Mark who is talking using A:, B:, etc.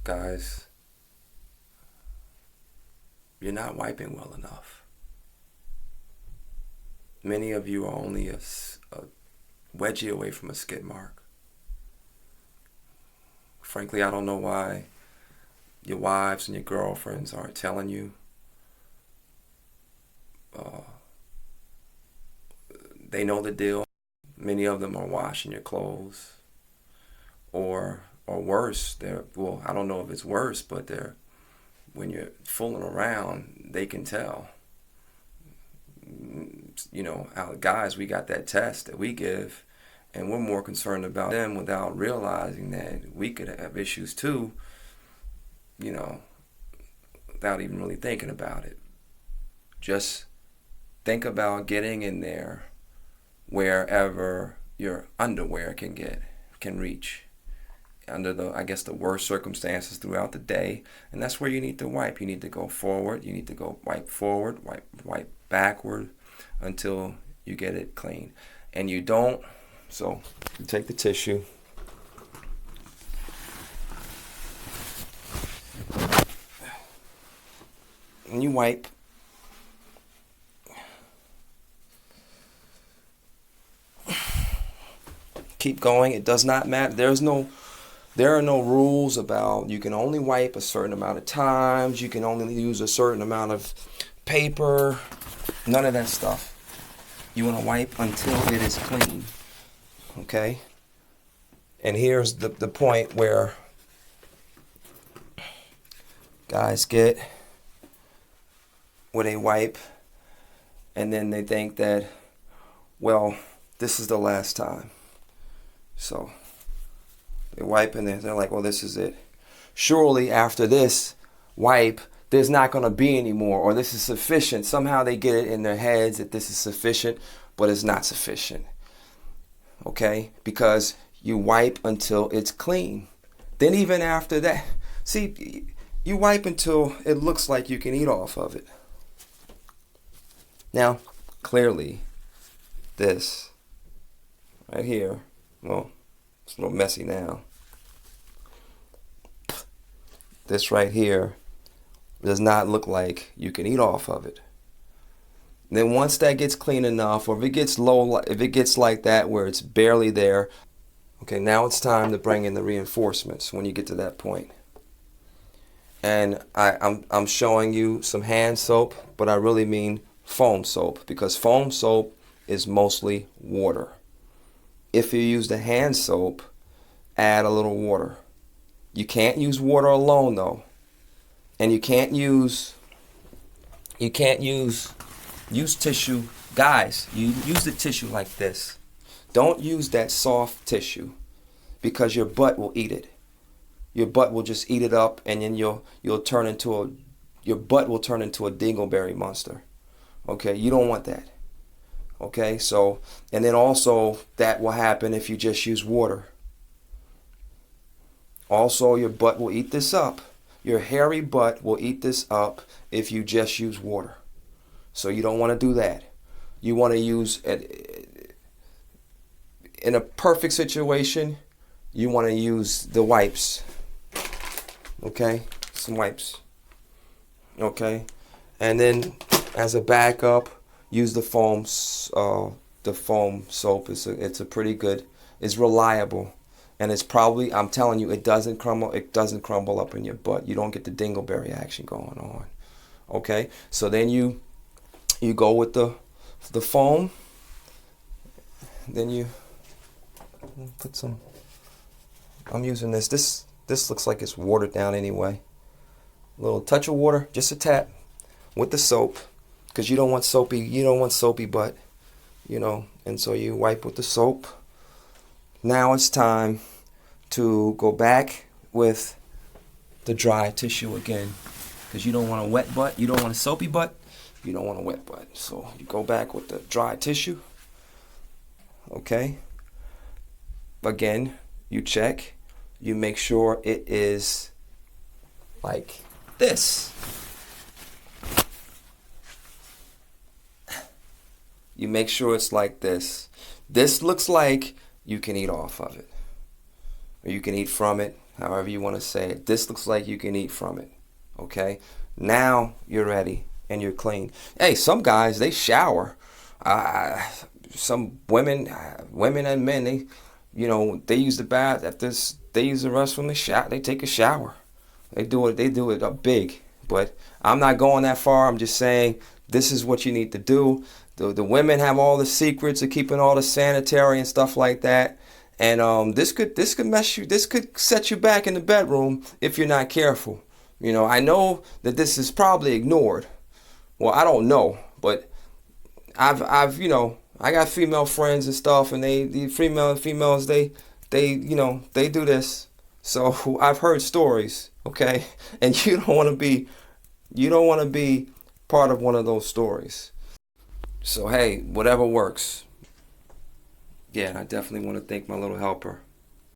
A: guys, you're not wiping well enough. Many of you are only a wedgie away from a skid mark. Frankly, I don't know why your wives and your girlfriends aren't telling you. They know the deal. Many of them are washing your clothes, or worse, I don't know if it's worse, but when you're fooling around, they can tell. Guys, we got that test that we give, and we're more concerned about them without realizing that we could have issues too, without even really thinking about it. Just think about getting in there wherever your underwear can reach, under the worst circumstances throughout the day, and that's where you need to wipe. You need to go forward. You need to go wipe forward, wipe backward until you get it clean. And you don't. So you take the tissue. And you wipe. Keep going. It does not matter. There are no rules about you can only wipe a certain amount of times. You can only use a certain amount of paper. None of that stuff. You want to wipe until it is clean. Okay? And here's the point where guys get where they wipe and then they think that, well, this is the last time. So they wipe and they're like, well, this is it. Surely after this wipe, there's not going to be any more, or this is sufficient. Somehow they get it in their heads that this is sufficient, but it's not sufficient. Okay? Because you wipe until it's clean. Then even after that, see, you wipe until it looks like you can eat off of it. Now, clearly, this right here, well, it's a little messy now. This right here does not look like you can eat off of it. Then once that gets clean enough, or if it gets low, if it gets like that where it's barely there, okay, now it's time to bring in the reinforcements when you get to that point. And I'm showing you some hand soap, but I really mean foam soap, because foam soap is mostly water. If you use the hand soap, add a little water. You can't use water alone though. And you can't use tissue. Guys, you use the tissue like this. Don't use that soft tissue, because your butt will eat it. Your butt will just eat it up, and then your butt will turn into a dingleberry monster. Okay, you don't want that. Okay, so, and then also that will happen if you just use water. Also, your butt will eat this up. Your hairy butt will eat this up if you just use water. So you don't want to do that. You want to use, in a perfect situation, you want to use the wipes. Okay, some wipes. Okay, and then as a backup, use the foam. The foam soap it's a pretty good. It's reliable, and it's probably, I'm telling you, it doesn't crumble. It doesn't crumble up in your butt. You don't get the dingleberry action going on. Okay, so then you go with the foam. Then you put some. I'm using this. This looks like it's watered down anyway. A little touch of water, just a tap, with the soap, because you don't want soapy butt, and so you wipe with the soap. Now it's time to go back with the dry tissue again, because you don't want a wet butt, you don't want a soapy butt, you don't want a wet butt. So you go back with the dry tissue. Okay. Again, you check, you make sure it is like this. You make sure it's like this. This looks like you can eat off of it, or you can eat from it. however you want to say it. This looks like you can eat from it. Okay? Now you're ready and you're clean. Hey, some guys, they shower. Some women and men, they use the bath after this, they use the restroom, they take a shower. They do it big. But I'm not going that far. I'm just saying this is what you need to do. The women have all the secrets of keeping all the sanitary and stuff like that. And this could set you back in the bedroom if you're not careful. I know that this is probably ignored. Well, I don't know, but I got female friends and stuff, and the females, they do this. So I've heard stories, okay? And you don't want to be part of one of those stories. So hey, whatever works. Yeah, I definitely want to thank my little helper.